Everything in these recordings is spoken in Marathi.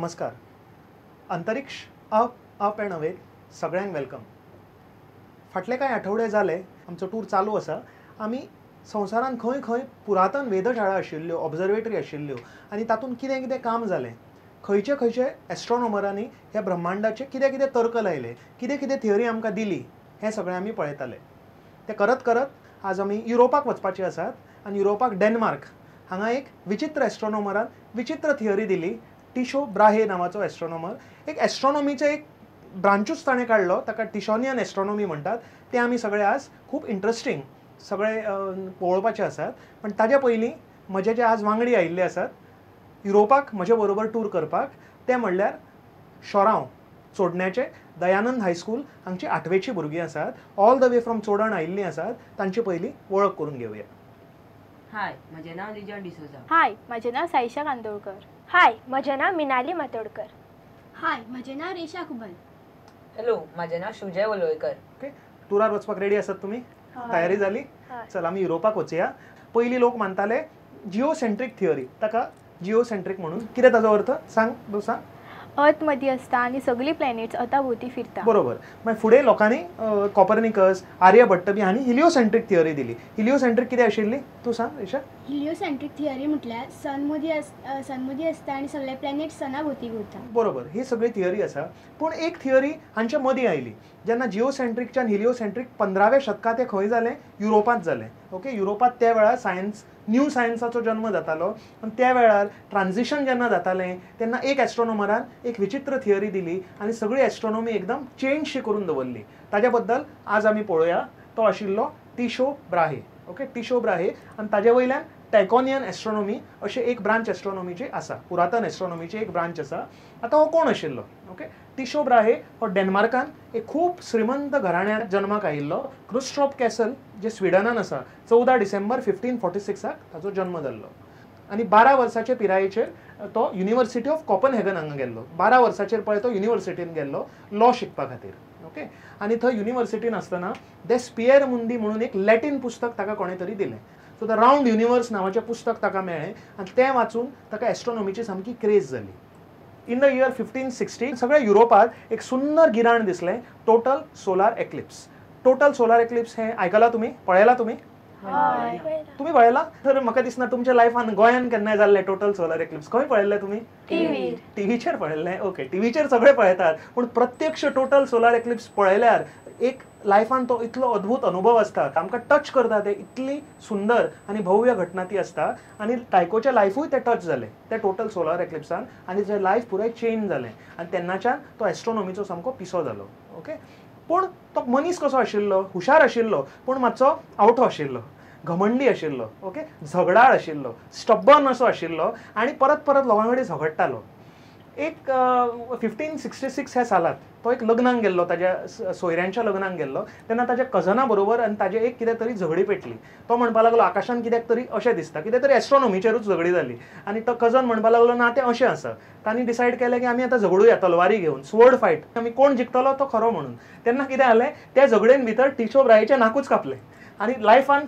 नमस्कार. अंतरिक्ष अप एंड अवे सगळ्यांक वेलकम. फाटले कांय आठवडे जाले आमचो टूर चालू आसा. आमी संवसारान खंय खंय पुरातन वेधशाळा आशिल्ल्यो, ऑब्जर्वेटरी आशिल्ल्यो आनी तातूंत कितें कितें काम जालें, खंयचे खंयचे एस्ट्रोनॉमरांनी ह्या ब्रह्मांडाचे कितें कितें तर्क लायले, कितें कितें थियरी आमकां दिली, हें सगळें आमी पळयताले. तें करत करत आज आमी युरोपाक वचपाचे आसात आनी युरोपाक डेन्मार्क हांगा एक विचित्र एस्ट्रोनॉमरान विचित्र थियरी दिली. टिशो ब्राहे नांवाचो एस्ट्रोनॉमर. एक एस्ट्रोनॉमीचो एक ब्रांचूच ताणें काडलो, ताका टिशोनियन एस्ट्रोनॉमी म्हणटात. ते आमी सगळे आज खूब इंट्रस्टींग सगळे पळोवपाचे आसात. पण ताजे पयलीं म्हजे जे आज वांगडी आयिल्ले आसात युरोपाक म्हजे बरोबर टूर करपाक, ते म्हणल्यार शोरांव चोडण्याचे दयानंद हायस्कूल हांगची 8वेची भुरगीं आसात. All the way from Chodan आयिल्लीं आसात. तांचे पयलीं वळख करून घेवया. हाय, म्हजें नांव लिजॉन डिसोजा. हाय, म्हजें नांव साईशा कांदोळकर. हाय, म्हजें नांव मिनाली मातोडकर. हाय, म्हजें नांव रेशा कुबल. हॅलो, म्हजें नांव शुजय वलोयकर. ओके, टुरार वचपाक रेडी आसात तुमी? तयारी जाली? चल आमी युरोपाक वचुया. पयलीं लोक मानताले जिओसेंट्रीक थियरी. ताका जिओसेंट्रीक म्हणून कितें ताजो अर्थ सांग दोसा? अर्थ मदीं आसता आनी सगळीं प्लॅनेट्स अता भोंवती फिरता. बरोबर. मागीर फुडें लोकांनी कॉपरनिकस, आर्यभट्ट बी हांणी हिलिओसेंट्रीक थियरी दिली. हिलिओसेंट्रीक कितें आशिल्ली तूं सांग रेशा? हिलिओसेंट्रीक थियरी म्हटल्यार सन मदीं आसता आनी सगळे प्लॅनेट सना भोंवती घुंवता. बरोबर. ही सगळी थियरी आसा. पूण एक थियरी हांच्या मदीं आयली. जेन्ना जिओसेंट्रीकच्यान हिलिओसेंट्रीक 15व्या शतकांत तें खंय जालें? युरोपांत जालें. ओके, युरोपांत त्या वेळार न्यू सायन्साचो जन्म जातालो. आनी त्या वेळार ट्रान्झिशन जेन्ना जातालें तेन्ना एक एस्ट्रोनॉमरान एक विचित्र थियरी दिली आनी सगळी एस्ट्रोनॉमी एकदम चेंजशी करून दवरली. ताज्या बद्दल आज आमी पळोवया. तो आशिल्लो टिशो ब्राहे. Okay, टिशो Brahe. आनी ताजे वयल्यान टायकोनियन एस्ट्रोनॉमी अशें एक ब्रांच एस्ट्रोनॉमीची आसा. पुरातन एस्ट्रोनॉमीची एक ब्रांच आसा. आतां हो कोण आशिल्लो? ओके, टिशो ब्राहे हो डेन्मार्कान एक खूब श्रीमंत घराण्यात जल्माक आयिल्लो. क्रुस्ट्रॉप कॅसल जे स्विडनान आसा, 14 डिसेंबर 1546 ताचो जन्म जाल्लो. आनी 12 वर्साचे पिरायेचेर तो युनिवर्सिटी ऑफ कॉपनहेगन हांगा गेल्लो. 12 वर्साचेर पळय तो युनिवर्सिटीन गेल्लो लॉ शिकपा खातीर. ओके, आनी थंय युनिवर्सिटीन आसतना द स्पियर मुंदी म्हणून एक लॅटीन पुस्तक ताका कोणे तरी दिलें. सो द रावंड युनिवर्स नांवाचें पुस्तक ताका मेळ्ळें आनी तें वाचून ताका एस्ट्रोनॉमीची सामकी क्रेज जाली. इन द इयर 1560 सगळ्या युरोपात एक सुंदर गिराण दिसलें, total solar eclipse. Total solar eclipse हें आयकलां तुमी? पळयलां तुमी? तुमी पळयलां? तर म्हाका दिसना तुमच्या लायफान गोंयान केन्नाय जाल्लें टोटल सोलार एक्लिप्स. खंय पळयल्लें तुमी? टीव्हीचेर पळयल्लें. ओके, टीव्हीचेर सगळे पळयतात, पूण प्रत्यक्ष टोटल सोलार एक्लिप्स पळयल्यार एक लायफान तो इतलो अद्भुत अनुभव आसता. आमकां टच करता ते इतली सुंदर आनी भव्य घटना ती आसता. आनी टायकोचें लायफूय ते टच जालें त्या टोटल सोलार एक्लिप्सान आनी तें लायफ पुराय चेंज जालें. आनी तेन्नाच्यान तो एस्ट्रोनॉमीचो सामको पिसो जालो. ओके, पूण तो मनीस कसो आशिल्लो? हुशार आशिल्लो, पूण मातसो आवठो आशिल्लो, घमंडी आशिल्लो. ओके, झगडाळ आशिल्लो, स्टबर्न असो आशिल्लो आनी परत परत लोकां कडेन झगडटालो. एक 1566 ह्या सालांत तो एक लग्नाक गेल्लो, ताज्या सोयऱ्यांच्या लग्नाक गेल्लो. तेन्ना ताज्या कझना बरोबर आनी ताजे एक कितें तरी झगडी पेटली. तो म्हणपाक लागलो आकाशान कित्याक तरी अशें दिसता, कितें तरी एस्ट्रोनॉमीचेरूच झगडी जाली. आनी तो कझन म्हणपाक लागलो ना तें अशें आसा. तांणी डिसायड केलें की आमी आतां झगडूया तलवारी घेवन, स्वॉर्ड फायट. आमी कोण जिखतलो तो खरो म्हणून. तेन्ना कितें जालें, त्या झगडेन भितर टिशो ब्राहेचें नाकूच कापलें आनी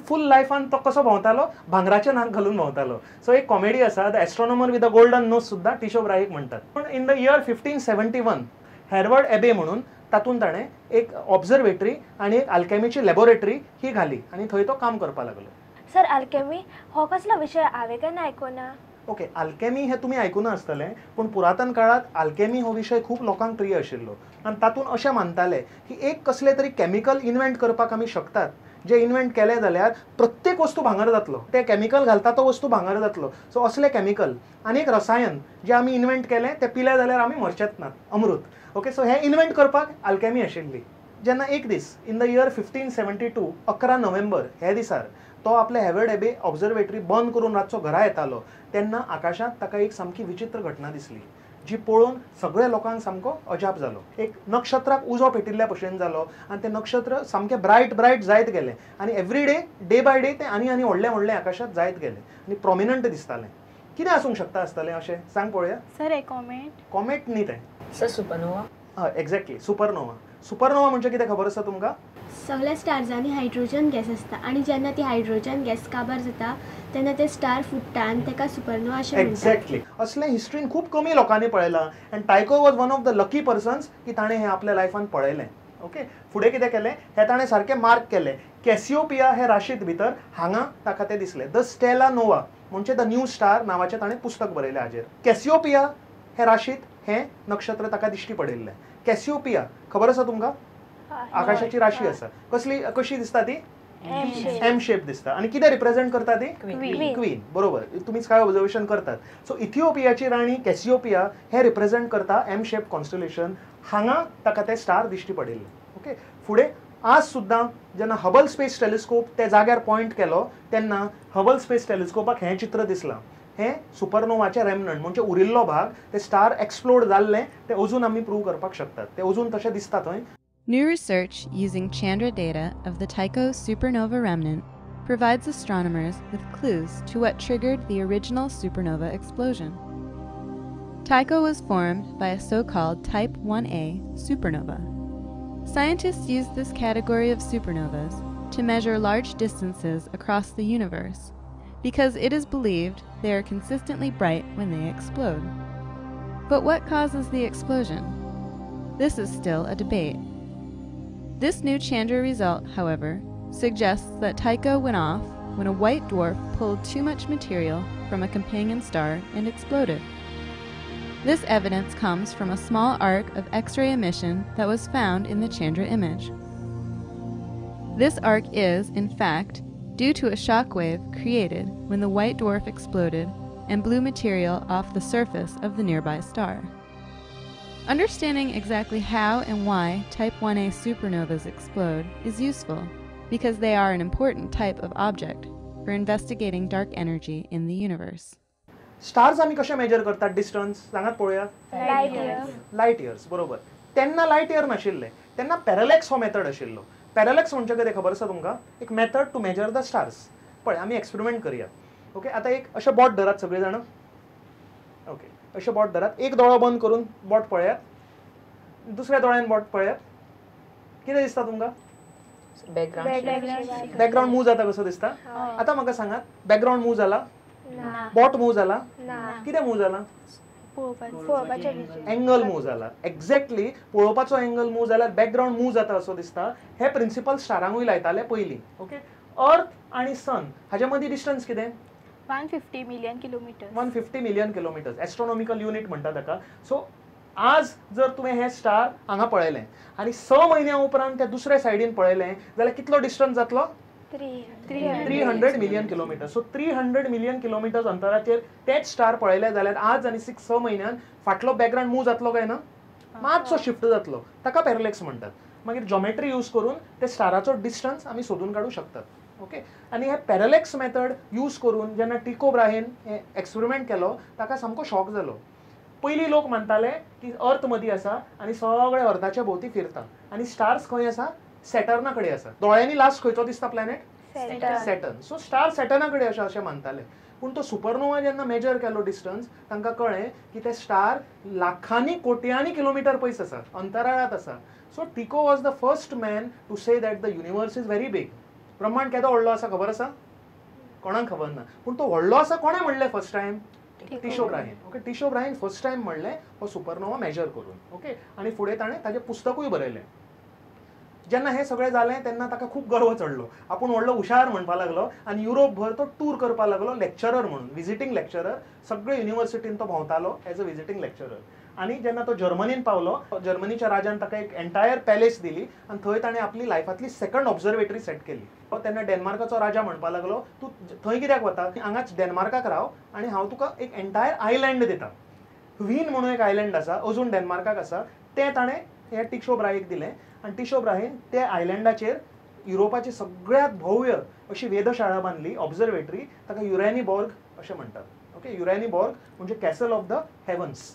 फूल लायफान तो कसो भोंवतालो? भांगराचें नाक घालून भोंवतालो. सो एक कॉमेडी आसा, the astronomer with the golden nose सुद्दां टिशो ब्राहेक म्हणटात. पूण इन द इयर 1571 हॅरवर्ड एबे म्हणून तातूंत ताणें एक ऑब्जर्वेटरी आनी एक आल्केमीची लॅबोरेटरी ही घाली आनी थंय तो काम करपाक लागलो. सर, अल्केमी हो कसलो विशय? हांवें केन्ना आयकुना. ओके, आल्केमी हें तुमी आयकुना आसतलें, पूण पुरातन काळांत आल्केमी हो विशय खूब लोकांक प्रिय आशिल्लो. आनी तातूंत अशें मानताले की एक कसलें तरी कॅमिकल इन्व्हेंट करपाक आमी शकतात, जे इन्व्हेंट केलें जाल्यार प्रत्येक वस्तू भांगर जातलो. ते कॅमिकल घालता तो वस्तू भांगर जातलो. सो असलें कॅमिकल आनी एक रसायन जे आमी इन्व्हेंट केलें तें पिलें जाल्यार आमी मरचेत नात, अमृत. ओके, सो हें इन्व्हेंट करपाक आल्केमी आशिल्ली. जेन्ना एक दीस इन द इयर 1572 11 नोव्हेंबर ह्या दिसार तो आपले हॅरवर्ड एबे ऑब्जर्वेटरी बंद करून रातचो घरा येतालो तेन्ना आकाशांत ताका एक सामकी विचित्र घटना दिसली, जी पळोवन सगळ्या लोकांक सामको अजाप जालो. एक नक्षत्राक उजो पेटिल्ल्या भशेन जालो आनी तें नक्षत्र सामकें ब्रायट जायत गेलें आनी एवरी डे बाय डे तें आनी व्हडलें व्हडलें आकाशांत जायत गेलें आनी प्रॉमिनंट दिसतालें. कितें आसूंक शकता आसतलें अशें सांग पळोवया? सर, ए कॉमेट न्ही तें. Sir, supernova. हय, एक्झॅक्टली, सुपरनोवा. सुपरनोवा म्हणजे कितें खबर आसा तुमकां? सगळ्या स्टार्जांनी हायड्रोजन गॅस आसता आणि जेन्ना ती हायड्रोजन गॅस काबार जाता तेन्ना ते स्टार फुट्टा आणि तेका सुपरनोवा अशें म्हणटात. एक्झॅक्टली. असलें हिस्ट्रीन खूप कमी लोकांनी पळयलां and Tycho was one of the lucky persons की ताणें हें आपल्या लायफान पळयलें. ओके, फुडें कितें केलें हें ताणें सारकें मार्क केलें. कॅसिओपिया हे राशींत भितर हांगा ताका तें दिसलें. द स्टेला नोवा म्हणजे द न्यू स्टार नांवाचें ताणें पुस्तक बरयलें हाजेर. कॅसिओपिया हे राशींत हें नक्षत्र ताका दिश्टी पडिल्लें. कॅसिओपिया खबर आसा तुमकां? आकाशाची राशी आसा. कशी दिसता ती? एम शेप दिसता. आणि कितें रिप्रेझेंट करता ती? क्वीन. बरोबर, तुम्हीच काय ऑब्झर्वेशन करतात. सो इथिओपियाची राणी कॅसिओपिया हे रिप्रेझेंट करता एम शेप कॉन्स्टलेशन. हांगा ताका ते स्टार दिश्टी पडिल्ले. ओके, फुडें आज सुद्दां जेन्ना हबल स्पेस टेलिस्कोप त्या जाग्यार पॉयंट केलो तेन्ना हबल स्पेस टेलिस्कोपाक हें चित्र दिसलां. हें सुपरनोवाचें रेमनंट म्हणजे उरिल्लो भाग, ते स्टार एक्सप्लोड जाल्लें तें अजून आमी प्रूव करपाक शकतात. तें अजून तशें दिसता थंय. New research using Chandra data of the Tycho supernova remnant provides astronomers with clues to what triggered the original supernova explosion. Tycho was formed by a so-called Type 1a supernova. Scientists use this category of supernovas to measure large distances across the universe because it is believed they are consistently bright when they explode. But what causes the explosion? This is still a debate. This new Chandra result, however, suggests that Tycho went off when a white dwarf pulled too much material from a companion star and exploded. This evidence comes from a small arc of X-ray emission that was found in the Chandra image. This arc is, in fact, due to a shock wave created when the white dwarf exploded and blew material off the surface of the nearby star. Understanding exactly how and why Type 1a supernovas explode is useful because they are an important type of object for investigating dark energy in the universe. Stars आमी कशे मेजर करतात डिस्टन्स सांगात पळोवया. Light years. बरोबर. तेन्ना लायट इयर नाशिल्ले, तेन्ना पॅरलॅक्स हो मेथड आशिल्लो. पॅरलॅक्स म्हणजे कितें खबर आसा तुमकां? एक method to measure the stars. पळय आमी एक्सपेरिमेंट करया. ओके, आतां एक अशें बोट धरात सगळीं जाणां. ओके, अशें बोट धरात. एक दोळो बंद करून बोट पळयात, दुसऱ्या दोळ्यान बोट पळयात. कितें दिसता तुमकां? बॅकग्राऊंड मूव जाता कसो दिसता? आतां म्हाका सांगात, बॅकग्राऊंड मूव जाला? बोट मूव जाला? कितें मूव जाला? एंगल मूव जाला. एक्झॅक्टली पळोवपाचो एंगल मूव जाल्यार बॅकग्राऊंड मूव जाता असो दिसता. हे प्रिन्सिपल स्टारांकूय लायताले पयलीं. ओके, अर्थ आनी सन हाजे मदीं डिस्टन्स कितें? 150 million kilometre. 150 million kilometres. Astronomical unit म्हणटा ताका. सो आज जर तुवें हे स्टार हांगा पळयलें आनी 6 म्हयन्या उपरांत त्या दुसऱ्या सायडीन पळयलें जाल्यार कितलो डिस्टन्स जातलो? 300 million kilometre. So 300 million kilometres अंतराचेर तेच स्टार पळयले जाल्यार आज आनी 6 म्हयन्यान फाटलो बॅकग्राऊंड मूव जातलो काय ना? मातसो शिफ्ट जातलो. ताका पॅरलॅक्स म्हणटात. मागीर जॉमेट्री यूज करून ते स्टाराचो डिस्टन्स आमी सोदून काडूं शकतात. ओके, आनी हे पॅरलॅक्स मेथड यूज करून जेन्ना टिको ब्राहेन हे एक्सपेरिमेंट केलो ताका सामको शॉक जालो. पयलीं लोक मानताले की अर्थ मदीं आसा आनी सगळे अर्थाच्या भोंवती फिरता आनी स्टार्स खंय आसा? सॅटर्ना कडेन आसा. दोळ्यांनी लास्ट खंयचो दिसता प्लॅनेट? सॅटर्न. सो स्टार सॅटर्ना कडेन आसा अशें मानताले. पूण तो सुपरनोवा जेन्ना मेजर केलो डिस्टन्स तांकां कळ्ळें की ते स्टार लाखांनी कोट्यांनी किलोमिटर पयस आसा, अंतराळांत आसा. So Tycho was the first man to say that the universe is very big. ब्रह्मांड केदो व्हडलो आसा खबर आसा? कोणाक खबर ना. पूण तो व्हडलो आसा कोणें म्हणलें फर्स्ट टायम? टिशो ब्राहेन. ओके, टिशो ब्राहेन फर्स्ट टायम म्हणलें हो सुपरनोवा मेजर करून. ओके, आनी फुडें ताणें ताजें पुस्तकूय बरयलें. जेन्ना हे सगळें जालें तेन्ना ताका खूब गर्व चडलो. आपूण व्हडलो हुशार म्हणपाक लागलो आनी युरोप भर तो टूर करपाक लागलो लेक्चरर म्हणून, विजिटींग लेक्चरर. सगळे युनिवर्सिटीन तो भोंवतालो एज अ विजिटींग लेक्चरर. आनी जेन्ना तो जर्मनीन पावलो, जर्मनीच्या राजान ताका एक एंटायर पॅलेस दिली आनी थंय ताणें आपली लायफांतली सेकंड ऑब्झर्वेटरी सेट केली. तेन्ना डेन्मार्काचो राजा म्हणपाक लागलो, तूं थंय कित्याक वता? हांगाच डेन्मार्काक राव आनी हांव तुका एक एंटायर आयलँड दिता. व्हीन म्हणून एक आयलँड आसा, अजून डेन्मार्काक आसा. तें ताणें हे टिशो ब्राहेक दिलें आनी टिशो ब्राहेन त्या आयलँडाचेर युरोपाची सगळ्यांत भव्य अशी वेधशाळा बांदली, ऑब्झर्वेटरी. ताका युरॅनिबॉर्ग अशें म्हणटात. ओके, युरॅनिबॉर्ग म्हणजे कॅसल ऑफ द हेवन्स.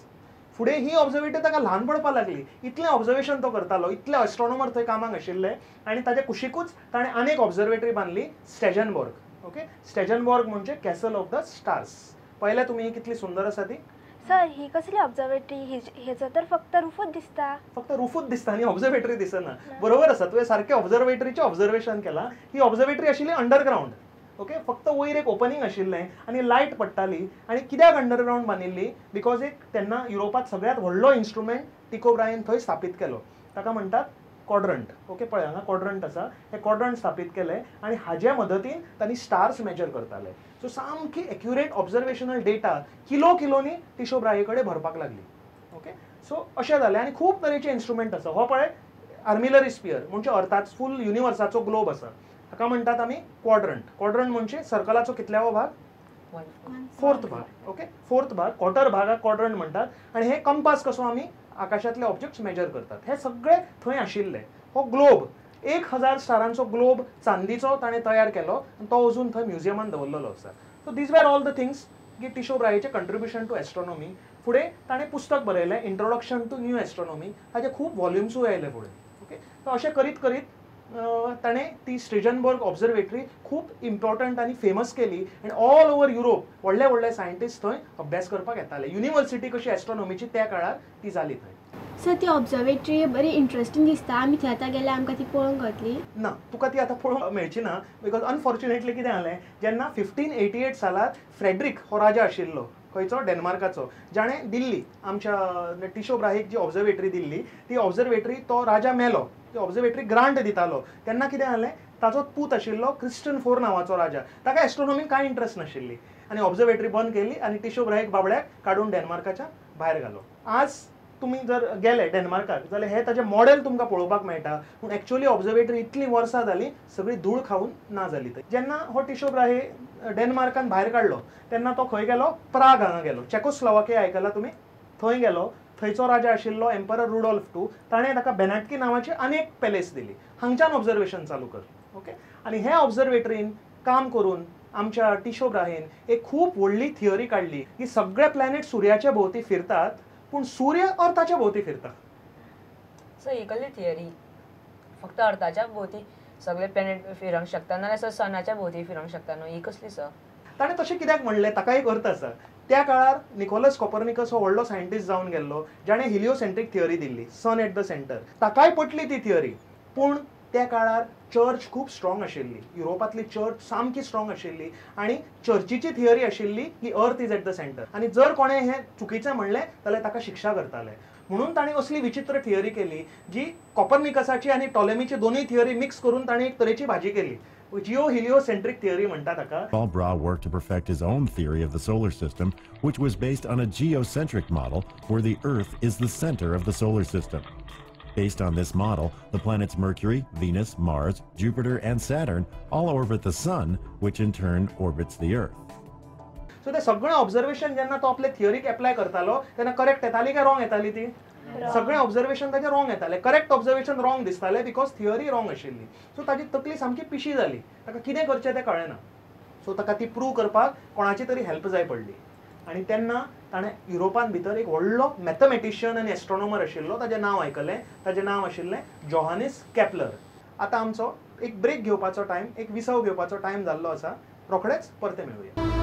फुडें ही ऑब्झर्वेटरी ताका ल्हान पडपाक लागली. इतलें ऑब्झर्वेशन तो करतालो, इतले एस्ट्रॉनॉमर थंय कामाक आशिल्ले आनी ताच्या कुशीकूच ताणें आनीक ऑब्झर्वेटरी बांदली, स्टेजनबॉर्ग. ओके, स्टेजनबॉर्ग म्हणजे कॅसल ऑफ द स्टार्स. पळयल्या तुमी कितली सुंदर आसा ती? सर ही कसली ऑब्झर्वेटरी हेचो तर फक्त रूफूच दिसता. फक्त रूफूच दिसता आणि ऑब्झर्वेटरी दिसना. बरोबर आसा, तुवें सारकें ऑब्झर्वेटरीचें ऑब्झर्वेशन केलां. ही ऑब्झर्वेटरी आशिल्ली अंडरग्रावंड. ओके, फक्त वयर एक ओपनिंग आशिल्लें आनी लायट पडटाली. आनी कित्याक अंडरग्रावंड बांदिल्ली? बिकॉज एक तेन्ना युरोपांत सगळ्यांत व्हडलो इन्स्ट्रुमेंट टिको ब्रायन थंय स्थापीत केलो. ताका म्हणटात क्वाड्रंट. ओके, पळय हांगा क्वाड्रंट आसा. हे क्वाड्रंट स्थापीत केले आनी हाजे मदतीन तांणी स्टार्स मेजर करताले. सो सामकी एक्युरेट ऑब्झर्वेशनल डेटा किलोनी टिशो ब्राये कडेन भरपाक लागली. ओके, सो अशें जालें आनी खूब तरेचे इन्स्ट्रुमेंट आसा. हो पळय आर्मिलरी स्पियर म्हणजे अर्थात फूल युनिवर्साचो ग्लोब आसा. हाका म्हणटात आमी क्वाड्रंट. क्वाड्रंट म्हणजे सर्कलाचो कितल्यावो भाग? फोर्थ भाग. ओके, फोर्थ भाग, क्वार्टर भागाक क्वाड्रंट म्हणटात. आनी हे कंपास कसो आमी आकाशातले ऑब्जेक्ट्स मेजर करतात. हे सगळे थंय आशिल्ले. हो ग्लोब 1000 स्टारांचो ग्लोब चांदीचो ताणें तयार केलो आनी तो अजून थंय म्युजियमान दवरलेलो आसा. So these were all the things की टिशो ब्रायेचें कंट्रिब्युशन टू एस्ट्रोनॉमी. फुडें ताणें पुस्तक बरयलें इंट्रोडक्शन टू न्यू एस्ट्रोनॉमी. ताजे खूब वॉल्युम्सूय आयले फुडें. ओके, सो अशें करीत करीत ताणें ती स्ट्रेजनबर्ग ऑब्झर्वेटरी खूब इम्पॉर्टंट आनी फेमस केली आनी ऑल ओवर युरोप व्हडले व्हडले सायंटिस्ट थंय अभ्यास करपाक येताले. युनिवर्सिटी कशी एस्ट्रोनॉमीची त्या काळार ती जाली थंय. सर ती ऑब्झर्वेटरी बरी इंटरेस्टिंग दिसता. आमी थंय आतां गेल्यार आमकां ती पळोवंक गावतली? ना, तुका ती आतां पळोवंक मेळची ना. बिकॉज अनफॉर्च्युनेटली कितें जालें, जेन्ना 1588 सालांत फ्रेडरिक हो राजा आशिल्लो खंयचो? डेन्मार्काचो, जाणें दिल्ली आमच्या टिशो ब्राहेक जी ऑब्झर्वेटरी दिल्ली, ती ऑब्झर्वेटरी तो राजा मेलो. ती ऑब्झर्वेटरी ग्रांट दितालो. तेन्ना कितें जालें, ताचो पूत आशिल्लो क्रिस्टन फोर नांवाचो राजा. ताका एस्ट्रोनॉमीक कांय इंट्रस्ट नाशिल्ली आनी ऑब्झर्वेटरी बंद केली आनी टिशो ब्राहेक बाबड्याक काडून डेन्मार्काच्या भायर घालो. आज तुमी जर गेले डेन्मार्काक जाल्यार हे ताजे मॉडेल तुमकां पळोवपाक मेळटा. पूण एक्चुअली ऑब्झर्वेटरी इतली वर्सां जाली सगळी धूळ खावन ना जाली. जेन्ना हो टिशो ब्राहे डेन्मार्कान भायर काडलो तेन्ना तो खंय गेलो? प्राग हांगा गेलो. चेकोस्लोवाकिया आयकलां तुमी? थंय गेलो. थंयचो राजा आशिल्लो एम्परर रुडोल्फ II. ताणें ताका बेनाटकी नांवाची आनीक पॅलेस दिली. हांगच्यान ऑब्झर्वेशन चालू कर. ओके, आनी हे ऑब्झर्वेटरीन काम करून आमच्या टिशो ब्राहेन एक खूब व्हडली थियरी काडली की सगळे प्लॅनेट सुर्याचे भोंवती फिरतात पूण सूर्य अर्थाच्या भोंवती फिरता. सो ही कसली थियरी? फक्त अर्थाच्या भोवती सगळे प्लॅनेट फिरंक शकता नाल्यार सनाच्या भोवती फिरंक शकता न्हू? ही कसली सर? ताणें तशें कित्याक म्हणलें ताका एक अर्थ आसा. त्या काळार निकोलस कॉपर्निकस हो व्हडलो सायंटिस्ट जावन गेल्लो जाणें हिलिओसेंट्रीक थियरी दिल्ली, सन एट द सेंटर. ताकाय पटली ती थियरी. पूण त्या काळार चर्च खूब स्ट्रॉंग आशिल्ली. युरोपांतली चर्च सामकी स्ट्रॉंग आशिल्ली आनी चर्चीची थियरी आशिल्ली की earth is eight the centre. आनी जर कोणें हें चुकीचें म्हणलें जाल्यार ताका शिक्षा करताले. म्हणून ताणें असली विचित्र थियरी केली जी कॉपर्निकसाची आनी टॉलेमीची दोनूय थियरी मिक्स करून ताणें एक तरेची भाजी केली. Geo-heliocentric theory म्हणटा ताका. Bra worked to perfect his own theory of the solar system, which was based on a geocentric model where the Earth is the center of the solar system. Based on this model, the planets Mercury, Venus, Mars, Jupiter, and Saturn all orbit the Sun, which in turn orbits the Earth. So ते सगळें ऑब्झर्वेशन जेन्ना तो आपले थियरीक एप्लाय करतालो तेन्ना करेक्ट येताली काय रॉंग येताली ती? सगळें ऑब्झर्वेशन ताचें रॉंग येतालें. करेक्ट ऑब्झर्वेशन रॉंग दिसतालें बिकॉज थियरी रॉंग आशिल्ली. सो ताची तकली सामकी पिशी जाली. ताका कितें करचें तें कळना. सो ताका ती प्रूव करपाक कोणाची तरी हेल्प जाय पडली. आनी तेन्ना ताणें युरोपान भितर एक व्हडलो मॅथमॅटिशियन आनी एस्ट्रोनॉमर आशिल्लो. ताचें नांव आयकलें. ताचें नांव आशिल्लें जोहानिस केप्लर. आतां आमचो एक ब्रेक घेवपाचो टायम, एक विसव घेवपाचो टायम जाल्लो आसा. रोखडेच परते मेळुया.